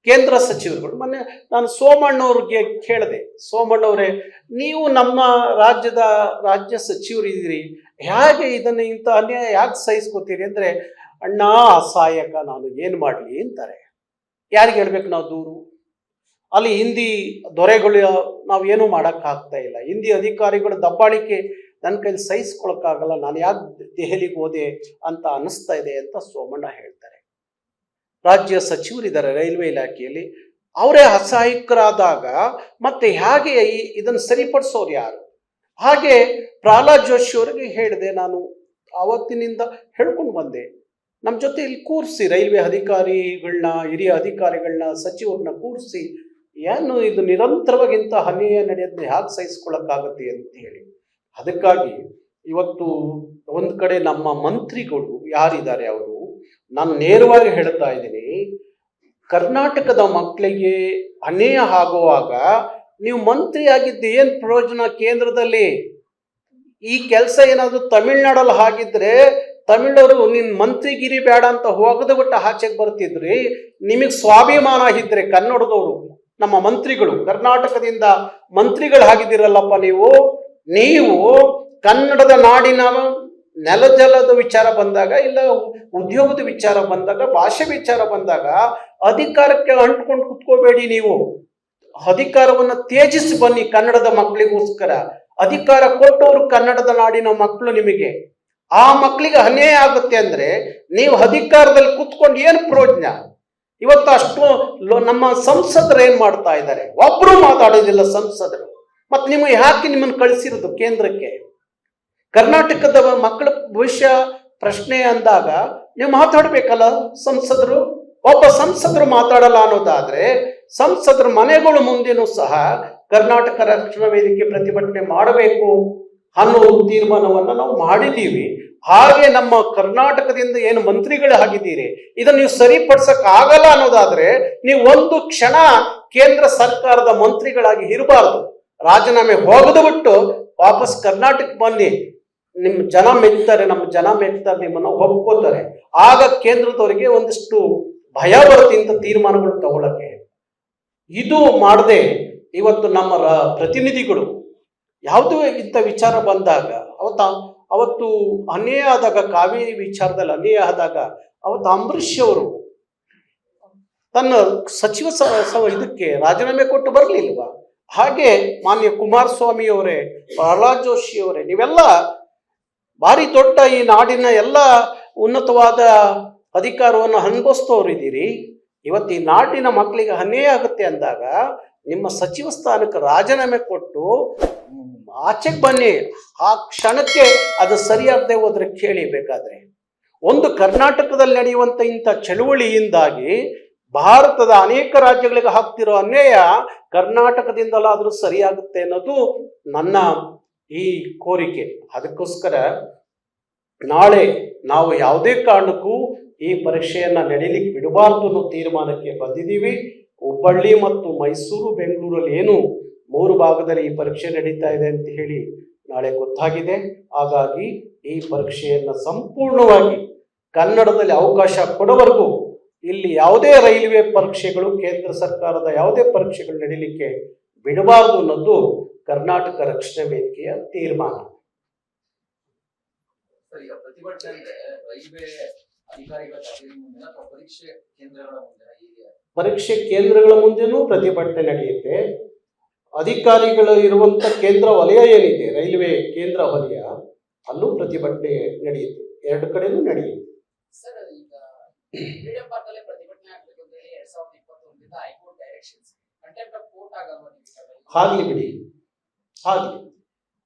ಕೇಂದ್ರ ಸಚಿವರುಗಳು, ಮೊನ್ನೆ ನಾನು ಸೋಮಣ್ಣವ್ರಿಗೆ ಕೇಳಿದೆ, ಸೋಮಣ್ಣವರೇ ನೀವು ನಮ್ಮ ರಾಜ್ಯ ಸಚಿವರಿದ್ದೀರಿ, ಹೇಗೆ ಇದನ್ನು ಇಂಥ ಅನ್ಯಾಯ ಯಾಕೆ ಸಹಿಸ್ಕೋತೀರಿ ಅಂದರೆ, ಅಣ್ಣ ಅಸಹಾಯಕ, ನಾನು ಏನು ಮಾಡಲಿ ಅಂತಾರೆ. ಯಾರಿಗೆ ಹೇಳ್ಬೇಕು ನಾವು ದೂರು? ಅಲ್ಲಿ ಹಿಂದಿ ದೊರೆಗಳು ನಾವು ಏನೂ ಮಾಡೋಕ್ಕಾಗ್ತಾ ಇಲ್ಲ, ಹಿಂದಿ ಅಧಿಕಾರಿಗಳ ದಬ್ಬಾಳಿಕೆ ನನ್ನ ಕೈಲಿ ಸಹಿಸ್ಕೊಳಕ್ಕಾಗಲ್ಲ, ನಾನು ಯಾಕೆ ದೆಹಲಿಗೆ ಹೋದೆ ಅಂತ ಅನ್ನಿಸ್ತಾ ಇದೆ ಅಂತ ಸೋಮಣ್ಣ ಹೇಳ್ತಾರೆ. ರಾಜ್ಯ ಸಚಿವರಿದ್ದಾರೆ ರೈಲ್ವೆ ಇಲಾಖೆಯಲ್ಲಿ, ಅವರೇ ಅಸಹಾಯಕರಾದಾಗ ಮತ್ತೆ ಹೇಗೆ ಇದನ್ನು ಸರಿಪಡಿಸೋರು ಯಾರು? ಹಾಗೆ ಪ್ರಹ್ಲಾದ್ ಜೋಶಿ ಅವರಿಗೆ ಹೇಳಿದೆ, ನಾನು ಆವತ್ತಿನಿಂದ ಹೇಳ್ಕೊಂಡು ಬಂದೆ, ನಮ್ಮ ಜೊತೆ ಇಲ್ಲಿ ಕೂರಿಸಿ ರೈಲ್ವೆ ಅಧಿಕಾರಿಗಳನ್ನ, ಹಿರಿಯ ಅಧಿಕಾರಿಗಳನ್ನ, ಸಚಿವರನ್ನ ಕೂರಿಸಿ, ಏನು ಇದು ನಿರಂತರವಾಗಿಂತ ಅನ್ಯಾಯ ನಡೆಯೋದನ್ನ ಹೇಗೆ ಸಹಿಸ್ಕೊಳ್ಳೋಕ್ಕಾಗತ್ತೆ ಅಂತ ಹೇಳಿ. ಅದಕ್ಕಾಗಿ ಇವತ್ತು ಒಂದು ಕಡೆ ನಮ್ಮ ಮಂತ್ರಿಗಳು ಯಾರಿದ್ದಾರೆ ಅವರು, ನಾನು ನೇರವಾಗಿ ಹೇಳ್ತಾ ಇದ್ದೀನಿ, ಕರ್ನಾಟಕದ ಮಕ್ಕಳಿಗೆ ಅನ್ಯಾಯ ಆಗುವಾಗ ನೀವು ಮಂತ್ರಿ ಆಗಿದ್ದು ಏನು ಪ್ರಯೋಜನ? ಕೇಂದ್ರದಲ್ಲಿ ಈ ಕೆಲಸ ಏನಾದರೂ ತಮಿಳ್ನಾಡಲ್ಲಿ ಆಗಿದ್ರೆ ತಮಿಳರು ನಿನ್ನ ಮಂತ್ರಿಗಿರಿ ಬೇಡ ಅಂತ ಹೋಗದು ಬಿಟ್ಟು ಆಚೆಗೆ ಬರ್ತಿದ್ರಿ. ನಿಮಗೆ ಸ್ವಾಭಿಮಾನ ಇದ್ರೆ ಕನ್ನಡದವರು, ನಮ್ಮ ಮಂತ್ರಿಗಳು ಕರ್ನಾಟಕದಿಂದ ಮಂತ್ರಿಗಳಾಗಿದ್ದೀರಲ್ಲಪ್ಪ ನೀವು ಕನ್ನಡದ ನಾಡಿನ ನೆಲಜಲದ ವಿಚಾರ ಬಂದಾಗ, ಇಲ್ಲ ಉದ್ಯೋಗದ ವಿಚಾರ ಬಂದಾಗ, ಭಾಷೆ ವಿಚಾರ ಬಂದಾಗ ಅಧಿಕಾರಕ್ಕೆ ಅಂಟ್ಕೊಂಡು ಕುತ್ಕೋಬೇಡಿ. ನೀವು ಅಧಿಕಾರವನ್ನು ತ್ಯಜಿಸಿ ಬನ್ನಿ ಕನ್ನಡದ ಮಕ್ಕಳಿಗೋಸ್ಕರ. ಅಧಿಕಾರ ಕೊಟ್ಟವರು ಕನ್ನಡದ ನಾಡಿನ ಮಕ್ಕಳು. ನಿಮಗೆ ಆ ಮಕ್ಕಳಿಗೆ ಅನ್ಯಾಯ ಆಗುತ್ತೆ ಅಂದರೆ ನೀವು ಅಧಿಕಾರದಲ್ಲಿ ಕುತ್ಕೊಂಡು ಏನು ಪ್ರಯೋಜನ? ಇವತ್ತು ಅಷ್ಟು ನಮ್ಮ ಸಂಸದರು ಏನು ಮಾಡ್ತಾ ಇದ್ದಾರೆ? ಒಬ್ಬರು ಮಾತಾಡೋದಿಲ್ಲ ಸಂಸದರು. ಮತ್ತು ನಿಮಗೆ ಯಾಕೆ ನಿಮ್ಮನ್ನು ಕಳಿಸಿರೋದು ಕೇಂದ್ರಕ್ಕೆ? ಕರ್ನಾಟಕದ ಮಕ್ಕಳ ಭವಿಷ್ಯ ಪ್ರಶ್ನೆ ಅಂದಾಗ ನೀವು ಮಾತಾಡಬೇಕಲ್ಲ ಸಂಸದರು. ಒಬ್ಬ ಸಂಸದರು ಮಾತಾಡಲ್ಲ ಅನ್ನೋದಾದ್ರೆ ಸಂಸದರ ಮನೆಗಳ ಮುಂದೆನೂ ಸಹ ಕರ್ನಾಟಕ ರಕ್ಷಣಾ ವೇದಿಕೆ ಪ್ರತಿಭಟನೆ ಮಾಡಬೇಕು ಅನ್ನೋ ತೀರ್ಮಾನವನ್ನು ನಾವು ಮಾಡಿದ್ದೀವಿ. ಹಾಗೆ ನಮ್ಮ ಕರ್ನಾಟಕದಿಂದ ಏನು ಮಂತ್ರಿಗಳು ಆಗಿದ್ದೀರಿ, ಇದನ್ನು ನೀವು ಸರಿಪಡಿಸಕ್ ಆಗಲ್ಲ ಅನ್ನೋದಾದ್ರೆ ನೀವು ಒಂದು ಕ್ಷಣ ಕೇಂದ್ರ ಸರ್ಕಾರದ ಮಂತ್ರಿಗಳಾಗಿ ಇರಬಾರ್ದು. ರಾಜೀನಾಮೆ ಹೋಗದು ಬಿಟ್ಟು ವಾಪಸ್ ಕರ್ನಾಟಕಕ್ಕೆ ಬನ್ನಿ. ನಿಮ್ಮ ಜನ ಮೆಚ್ತಾರೆ, ನಮ್ಮ ಜನ ಮೆಚ್ತಾರೆ, ನಿಮ್ಮನ್ನು ಒಪ್ಕೋತಾರೆ. ಆಗ ಕೇಂದ್ರದವರಿಗೆ ಒಂದಿಷ್ಟು ಭಯ ಬರುತ್ತೆ ಇಂಥ ತೀರ್ಮಾನಗಳು ತಗೊಳಕ್ಕೆ. ಇದು ಮಾಡದೆ ಇವತ್ತು ನಮ್ಮ ಪ್ರತಿನಿಧಿಗಳು ಯಾವುದೋ ಇಂಥ ವಿಚಾರ ಬಂದಾಗ ಅವತ್ತು ಅನ್ಯಾಯ ಆದಾಗ, ಕಾವೇರಿ ವಿಚಾರದಲ್ಲಿ ಅನ್ಯಾಯ ಆದಾಗ ಅವತ್ತು ಅಂಬರೀಷ್ ಅವರು ತನ್ನ ಸಚಿವ ಇದಕ್ಕೆ ರಾಜೀನಾಮೆ ಕೊಟ್ಟು ಬರಲಿಲ್ವಾ? ಹಾಗೆ ಮಾನ್ಯ ಕುಮಾರಸ್ವಾಮಿ ಅವರೇ, ಪ್ರಹ್ಲಾದ್ ಜೋಶಿ ಅವರೇ, ನೀವೆಲ್ಲ ಭಾರಿ ದೊಡ್ಡ ಈ ನಾಡಿನ ಎಲ್ಲ ಉನ್ನತವಾದ ಅಧಿಕಾರವನ್ನು ಅನುಭವಿಸ್ತವ್ರಿದ್ದೀರಿ. ಇವತ್ತು ಈ ನಾಡಿನ ಮಕ್ಕಳಿಗೆ ಅನ್ಯಾಯ ಆಗುತ್ತೆ ಅಂದಾಗ ನಿಮ್ಮ ಸಚಿವ ಸ್ಥಾನಕ್ಕೆ ರಾಜೀನಾಮೆ ಕೊಟ್ಟು ಆಚೆಗೆ ಬನ್ನಿ. ಆ ಕ್ಷಣಕ್ಕೆ ಅದು ಸರಿಯಾಗದೆ ಹೋದ್ರೆ ಕೇಳಿ. ಬೇಕಾದ್ರೆ ಒಂದು ಕರ್ನಾಟಕದಲ್ಲಿ ನಡೆಯುವಂಥ ಇಂಥ ಚಳುವಳಿಯಿಂದಾಗಿ ಭಾರತದ ಅನೇಕ ರಾಜ್ಯಗಳಿಗೆ ಆಗ್ತಿರೋ ಅನ್ಯಾಯ ಕರ್ನಾಟಕದಿಂದಲಾದರೂ ಸರಿಯಾಗುತ್ತೆ ಅನ್ನೋದು ನನ್ನ ಈ ಕೋರಿಕೆ. ಅದಕ್ಕೋಸ್ಕರ ನಾಳೆ ನಾವು ಯಾವುದೇ ಕಾರಣಕ್ಕೂ ಈ ಪರೀಕ್ಷೆಯನ್ನು ನಡೀಲಿಕ್ಕೆ ಬಿಡಬಾರ್ದು ಅನ್ನೋ ತೀರ್ಮಾನಕ್ಕೆ ಬಂದಿದ್ದೀವಿ. ಹುಬ್ಬಳ್ಳಿ ಮತ್ತು ಮೈಸೂರು, ಬೆಂಗಳೂರಲ್ಲಿ ಏನು 3 ಭಾಗದಲ್ಲಿ ಈ ಪರೀಕ್ಷೆ ನಡೀತಾ ಇದೆ ಅಂತ ಹೇಳಿ ನಾಳೆ ಗೊತ್ತಾಗಿದೆ. ಹಾಗಾಗಿ ಈ ಪರೀಕ್ಷೆಯನ್ನು ಸಂಪೂರ್ಣವಾಗಿ ಕನ್ನಡದಲ್ಲಿ ಅವಕಾಶ ಕೊಡೋವರೆಗೂ ಇಲ್ಲಿ ಯಾವುದೇ ರೈಲ್ವೆ ಪರೀಕ್ಷೆಗಳು, ಕೇಂದ್ರ ಸರ್ಕಾರದ ಯಾವುದೇ ಪರೀಕ್ಷೆಗಳು ನಡೀಲಿಕ್ಕೆ ಬಿಡಬಾರ್ದು ಅನ್ನೋದು ಕರ್ನಾಟಕ ರಕ್ಷಣಾ ವೇದಿಕೆಯ ತೀರ್ಮಾನ. ಪರೀಕ್ಷೆ ಕೇಂದ್ರಗಳ ಮುಂದೆನೂ ಪ್ರತಿಭಟನೆ ನಡೆಯುತ್ತೆ. ಅಧಿಕಾರಿಗಳು ಇರುವಂತ ಕೇಂದ್ರ ವಲಯ ಏನಿದೆ, ರೈಲ್ವೆ ಕೇಂದ್ರ ವಲಯ, ಅಲ್ಲೂ ಪ್ರತಿಭಟನೆ ನಡೆಯುತ್ತೆ. 2 ಕಡೆನೂ ನಡೆಯುತ್ತೆ. ಆಗ್ಲಿ ಬಿಡಿ, ಆಗ್ಲಿ.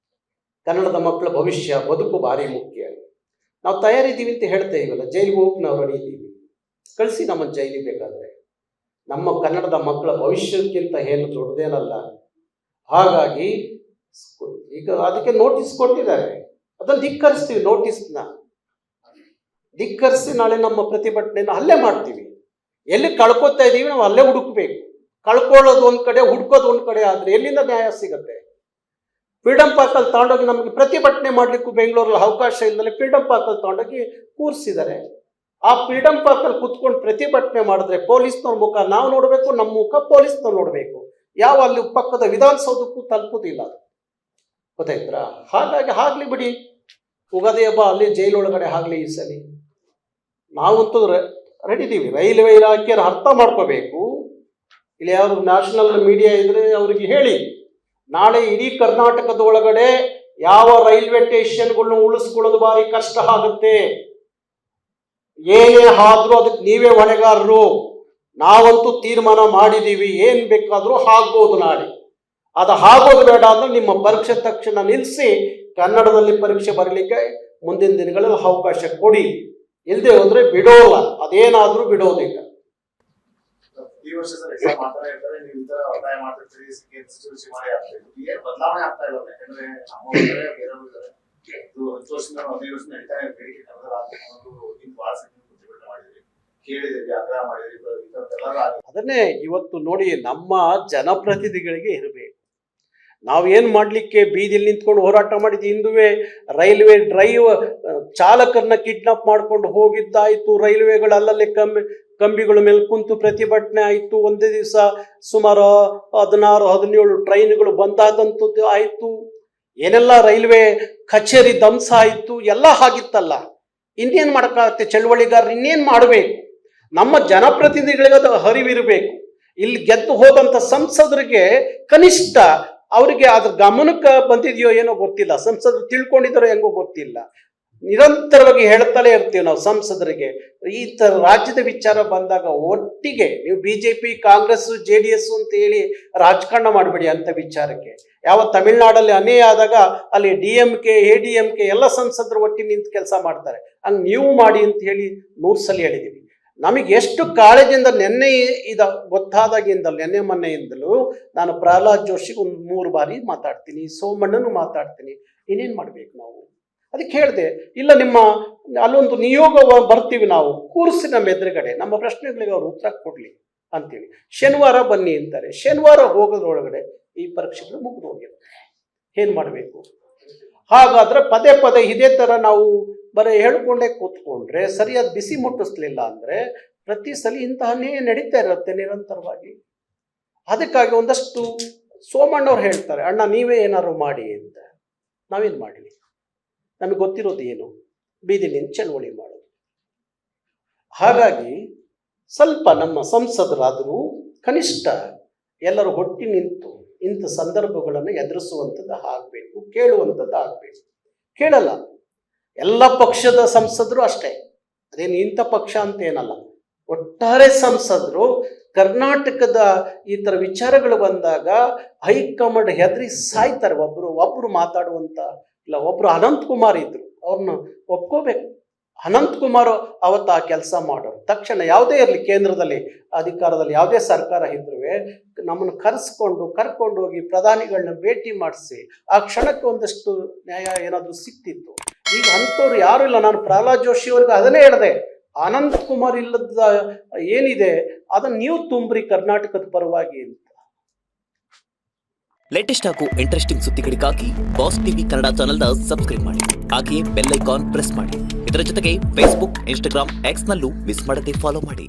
ಕನ್ನಡದ ಮಕ್ಕಳ ಭವಿಷ್ಯ, ಬದುಕು ಭಾರಿ ಮುಖ್ಯ. ನಾವು ತಯಾರಿದ್ದೀವಿ ಅಂತ ಹೇಳ್ತಾ ಇವಲ್ಲ, ಜೈಲಿಗೆ ಹೋಗಿ ನಾವು ರೆಡಿ ಇದ್ದೀವಿ, ಕಳಿಸಿ ನಮ್ಮ ಜೈಲಿಗೆ ಬೇಕಾದ್ರೆ. ನಮ್ಮ ಕನ್ನಡದ ಮಕ್ಕಳ ಭವಿಷ್ಯಕ್ಕಿಂತ ಏನು ದೊಡ್ಡದೇನಲ್ಲ. ಹಾಗಾಗಿ ಈಗ ಅದಕ್ಕೆ ನೋಟಿಸ್ ಕೊಟ್ಟಿದ್ದಾರೆ, ಅದನ್ನು ಧಿಕ್ಕರಿಸ್ತೀವಿ. ನೋಟಿಸ್ನ ಧಿಕ್ಕರಿಸಿ ನಾಳೆ ನಮ್ಮ ಪ್ರತಿಭಟನೆಯನ್ನು ಅಲ್ಲೇ ಮಾಡ್ತೀವಿ. ಎಲ್ಲಿ ಕಳ್ಕೊತಾ ಇದ್ದೀವಿ ನಾವು ಅಲ್ಲೇ ಹುಡುಕ್ಬೇಕು. ಕಳ್ಕೊಳ್ಳೋದು ಒಂದು ಕಡೆ, ಹುಡ್ಕೋದು ಒಂದು ಕಡೆ ಆದರೆ ಎಲ್ಲಿಂದ ನ್ಯಾಯ ಸಿಗುತ್ತೆ? ಫ್ರೀಡಮ್ ಪಾರ್ಕಲ್ಲಿ ತಗೊಂಡೋಗಿ ನಮಗೆ ಪ್ರತಿಭಟನೆ ಮಾಡಲಿಕ್ಕೂ ಬೆಂಗಳೂರಲ್ಲಿ ಅವಕಾಶ ಇಲ್ಲದೆ ಫ್ರೀಡಮ್ ಪಾರ್ಕಲ್ಲಿ ತಗೊಂಡೋಗಿ ಕೂರಿಸಿದ್ದಾರೆ. ಆ ಫ್ರೀಡಮ್ ಪಾರ್ಕಲ್ಲಿ ಕೂತ್ಕೊಂಡು ಪ್ರತಿಭಟನೆ ಮಾಡಿದ್ರೆ ಪೊಲೀಸ್ನವ್ರ ಮುಖ ನಾವು ನೋಡಬೇಕು, ನಮ್ಮ ಮುಖ ಪೊಲೀಸ್ನವ್ರು ನೋಡಬೇಕು. ಯಾವ ಅಲ್ಲಿ ಪಕ್ಕದ ವಿಧಾನಸೌಧಕ್ಕೂ ತಲುಪುದಿಲ್ಲ ಅದು, ಗೊತ್ತಾಯ್ತಾ? ಹಾಗಾಗಿ ಆಗ್ಲಿ ಬಿಡಿ, ಉಗಾದಿ ಹಬ್ಬ ಅಲ್ಲಿ ಜೈಲೊಳಗಡೆ ಆಗಲಿ. ಈ ಸಲ ನಾವಂತೂ ರೆಡಿ ಇದ್ದೀವಿ. ರೈಲ್ವೆ ಇಲಾಖೆಯನ್ನು ಅರ್ಥ ಮಾಡ್ಕೋಬೇಕು. ಇಲ್ಲಿ ಯಾರು ನ್ಯಾಷನಲ್ ಮೀಡಿಯಾ ಇದ್ರೆ ಅವ್ರಿಗೆ ಹೇಳಿ, ನಾಳೆ ಇಡೀ ಕರ್ನಾಟಕದ ಒಳಗಡೆ ಯಾವ ರೈಲ್ವೆ ಸ್ಟೇಷನ್ಗಳನ್ನ ಉಳಿಸ್ಕೊಳ್ಳೋದು ಭಾರಿ ಕಷ್ಟ ಆಗುತ್ತೆ. ಏನೇ ಆದ್ರೂ ಅದಕ್ಕೆ ನೀವೇ ಹೊಣೆಗಾರರು. ನಾವಂತೂ ತೀರ್ಮಾನ ಮಾಡಿದ್ದೀವಿ, ಏನ್ ಬೇಕಾದ್ರೂ ಆಗ್ಬೋದು ನಾಳೆ. ಅದು ಆಗೋದು ಬೇಡ ಅಂದ್ರೆ ನಿಮ್ಮ ಪರೀಕ್ಷೆ ತಕ್ಷಣ ನಿಲ್ಲಿಸಿ ಕನ್ನಡದಲ್ಲಿ ಪರೀಕ್ಷೆ ಬರಲಿಕ್ಕೆ ಮುಂದಿನ ದಿನಗಳಲ್ಲಿ ಅವಕಾಶ ಕೊಡಿ. ಇಲ್ಲದೆ ಹೋದ್ರೆ ಬಿಡೋಲ್ಲ, ಅದೇನಾದ್ರೂ ಬಿಡೋದಿಲ್ಲ. ಈ ವರ್ಷ ಸರ್ ಎಕ್ಸಾಮ್ ಮಾಡ್ತಾನೆ ಇರ್ತಾರೆ, ನೀವು ಈ ತರ ಒತ್ತಾಯ ಮಾಡ್ತಿರ್ತೀರಿ, ಬದಲಾವಣೆ ಆಗ್ತಾ ಇಲ್ಲ. ಯಾಕಂದ್ರೆ ನಮ್ಮ ಬೇರೆಯವರು ಇದ್ದಾರೆ, ಇದು 10 ವರ್ಷದಿಂದ 15 ವರ್ಷ ನಡೀತಾ ಇದೆ ಬೇಡಿಕೆ. ಬಹಳ ಪ್ರತಿಭಟನೆ ಮಾಡಿದ್ರಿ, ಕೇಳಿದ್ರಿ, ಆಗ್ರಹ ಮಾಡಿದ್ರಿ, ಅದನ್ನೇ ಇವತ್ತು ನೋಡಿ, ನಮ್ಮ ಜನಪ್ರತಿನಿಧಿಗಳಿಗೆ ಇರಬೇಕು. ನಾವೇನು ಮಾಡಲಿಕ್ಕೆ ಬೀದಿಲಿ ನಿಂತ್ಕೊಂಡು ಹೋರಾಟ ಮಾಡಿದ್ವಿ. ಹಿಂದುವೆ ರೈಲ್ವೆ ಚಾಲಕರನ್ನ ಕಿಡ್ನಾಪ್ ಮಾಡ್ಕೊಂಡು ಹೋಗಿದ್ದಾಯ್ತು. ರೈಲ್ವೆಗಳು ಅಲ್ಲಲ್ಲಿ ಕಂಬಿಗಳ ಮೇಲೆ ಕುಂತು ಪ್ರತಿಭಟನೆ ಆಯಿತು. ಒಂದೇ ದಿವಸ ಸುಮಾರು 16-17 ಟ್ರೈನ್ಗಳು ಬಂದಾದಂಥದ್ದು ಆಯಿತು. ಏನೆಲ್ಲ ರೈಲ್ವೆ ಕಚೇರಿ ಧ್ವಂಸ ಆಯಿತು, ಎಲ್ಲ ಆಗಿತ್ತಲ್ಲ. ಇನ್ನೇನು ಮಾಡೋಕ್ಕಾಗತ್ತೆ? ಚಳವಳಿಗಾರರು ಇನ್ನೇನು ಮಾಡಬೇಕು? ನಮ್ಮ ಜನಪ್ರತಿನಿಧಿಗಳಿಗೆ ಅದು ಅರಿವಿರಬೇಕು. ಇಲ್ಲಿ ಗೆದ್ದು ಹೋದಂಥ ಸಂಸದರಿಗೆ ಕನಿಷ್ಠ ಅವರಿಗೆ ಅದ್ರ ಗಮನಕ್ಕೆ ಬಂದಿದೆಯೋ ಏನೋ ಗೊತ್ತಿಲ್ಲ, ಸಂಸದರು ತಿಳ್ಕೊಂಡಿದ್ದಾರೋ ಹೆಂಗೋ ಗೊತ್ತಿಲ್ಲ. ನಿರಂತರವಾಗಿ ಹೇಳ್ತಲೇ ಇರ್ತೀವಿ ನಾವು ಸಂಸದರಿಗೆ. ಈ ಥರ ರಾಜ್ಯದ ವಿಚಾರ ಬಂದಾಗ ಒಟ್ಟಿಗೆ ನೀವು BJP, ಕಾಂಗ್ರೆಸ್, JDS ಅಂತ ಹೇಳಿ ರಾಜಕಾರಣ ಮಾಡಬೇಡಿ ಅಂಥ ವಿಚಾರಕ್ಕೆ. ಯಾವ ತಮಿಳ್ನಾಡಲ್ಲಿ ಅನ್ಯಾಯ ಆದಾಗ ಅಲ್ಲಿ DMK, ADMK ಎಲ್ಲ ಸಂಸದರು ಒಟ್ಟಿಗೆ ನಿಂತು ಕೆಲಸ ಮಾಡ್ತಾರೆ. ಹಂಗೆ ನೀವು ಮಾಡಿ ಅಂತ ಹೇಳಿ 100 ಸಲ ಹೇಳಿದ್ದೀವಿ. ನಮಗೆ ಎಷ್ಟು ಕಾಳಜಿಯಿಂದ ನೆನ್ನೆ ಗೊತ್ತಾದಾಗಿಂದಲೂ ನೆನ್ನೆ ಮೊನ್ನೆಯಿಂದಲೂ ನಾನು ಪ್ರಹ್ಲಾದ್ ಜೋಶಿಗೆ ಒಂದು 3 ಬಾರಿ ಮಾತಾಡ್ತೀನಿ, ಸೋಮಣ್ಣನು ಮಾತಾಡ್ತೀನಿ. ಇನ್ನೇನು ಮಾಡಬೇಕು ನಾವು? ಅದಕ್ಕೆ ಹೇಳಿದೆ, ಇಲ್ಲ ನಿಮ್ಮ ಅಲ್ಲೊಂದು ನಿಯೋಗ ಬರ್ತೀವಿ ನಾವು, ಕೂರಿಸಿ ನಮ್ಮ ಎದುರುಗಡೆ, ನಮ್ಮ ಪ್ರಶ್ನೆಗಳಿಗೆ ಅವ್ರು ಉತ್ತರ ಕೊಡಲಿ ಅಂತೀವಿ. ಶನಿವಾರ ಬನ್ನಿ ಅಂತಾರೆ. ಶನಿವಾರ ಹೋಗೋದ್ರೊಳಗಡೆ ಈ ಪರೀಕ್ಷೆಗಳು ಮುಗಿದು ಹೋಗಿರುತ್ತೆ. ಏನು ಮಾಡಬೇಕು? ಹಾಗಾದ್ರೆ ಪದೇ ಪದೇ ಇದೇ ಥರ ನಾವು ಬರೀ ಹೇಳ್ಕೊಂಡೇ ಕೂತ್ಕೊಂಡ್ರೆ, ಸರಿಯಾದ ಬಿಸಿ ಮುಟ್ಟಿಸ್ಲಿಲ್ಲ ಅಂದರೆ ಪ್ರತಿ ಸಲ ಇಂತಹನೇ ನಡೀತಾ ಇರುತ್ತೆ ನಿರಂತರವಾಗಿ. ಅದಕ್ಕಾಗಿ ಒಂದಷ್ಟು ಸೋಮಣ್ಣವ್ರು ಹೇಳ್ತಾರೆ, ಅಣ್ಣ ನೀವೇ ಏನಾದ್ರು ಮಾಡಿ ಅಂತ. ನಾವೇನು ಮಾಡಲಿ? ನಮಗೆ ಗೊತ್ತಿರೋದು ಏನು? ಬೀದಿನಿಂದ ಚಳವಳಿ ಮಾಡೋದು. ಹಾಗಾಗಿ ಸ್ವಲ್ಪ ನಮ್ಮ ಸಂಸದರಾದರೂ ಕನಿಷ್ಠ ಎಲ್ಲರೂ ಒಟ್ಟಿ ನಿಂತು ಇಂಥ ಸಂದರ್ಭಗಳನ್ನು ಎದುರಿಸುವಂಥದ್ದು ಆಗಬೇಕು, ಕೇಳುವಂಥದ್ದು ಆಗಬೇಕು. ಕೇಳಲ್ಲ. ಎಲ್ಲ ಪಕ್ಷದ ಸಂಸದರು ಅಷ್ಟೇ, ಅದೇನು ಇಂಥ ಪಕ್ಷ ಅಂತ ಏನಲ್ಲ. ಒಟ್ಟಾರೆ ಸಂಸದರು ಕರ್ನಾಟಕದ ಈ ಥರ ವಿಚಾರಗಳು ಬಂದಾಗ ಹೈಕಮಾಂಡ್ ಹೆದರಿ ಸಾಯ್ತಾರೆ. ಒಬ್ಬರು ಮಾತಾಡುವಂಥ ಇಲ್ಲ. ಒಬ್ಬರು ಅನಂತಕುಮಾರ್ ಇದ್ರು, ಅವ್ರನ್ನ ಒಪ್ಕೋಬೇಕು. ಅನಂತಕುಮಾರ್ ಅವತ್ತು ಆ ಕೆಲಸ ಮಾಡೋರು. ತಕ್ಷಣ ಯಾವುದೇ ಇರಲಿ, ಕೇಂದ್ರದಲ್ಲಿ ಅಧಿಕಾರದಲ್ಲಿ ಯಾವುದೇ ಸರ್ಕಾರ ಇದ್ರೂ ನಮ್ಮನ್ನು ಕರ್ಕೊಂಡು ಹೋಗಿ ಪ್ರಧಾನಿಗಳನ್ನ ಭೇಟಿ ಮಾಡಿಸಿ ಆ ಕ್ಷಣಕ್ಕೆ ಒಂದಷ್ಟು ನ್ಯಾಯ ಏನಾದರೂ ಸಿಕ್ತಿತ್ತು. ಈಗ ಅಂಥವ್ರು ಯಾರೂ ಇಲ್ಲ. ನಾನು ಪ್ರಹ್ಲಾದ್ ಜೋಶಿ ಅವ್ರಿಗೆ ಅದನ್ನೇ ಹೇಳಿದೆ, ಅನಂತಕುಮಾರ್ ಇಲ್ಲದ ಏನಿದೆ ಅದನ್ನು ನೀವು ತುಂಬ್ರಿ ಕರ್ನಾಟಕದ ಪರವಾಗಿ ಅಂತ. ಲೇಟೆಸ್ಟ್ ಹಾಗೂ ಇಂಟ್ರೆಸ್ಟಿಂಗ್ ಸುದ್ದಿಗಳಿಗಾಗಿ ಬಾಸ್ ಟಿವಿ ಕನ್ನಡ ಚಾನೆಲ್ನ ಸಬ್ಸ್ಕ್ರೈಬ್ ಮಾಡಿ. ಹಾಗೆಯೇ ಬೆಲ್ ಐಕಾನ್ ಪ್ರೆಸ್ ಮಾಡಿ. ಇದರ ಜೊತೆಗೆ ಫೇಸ್ಬುಕ್, ಇನ್ಸ್ಟಾಗ್ರಾಮ್, ಎಕ್ಸ್ನಲ್ಲೂ ಮಿಸ್ ಮಾಡದೆ ಫಾಲೋ ಮಾಡಿ.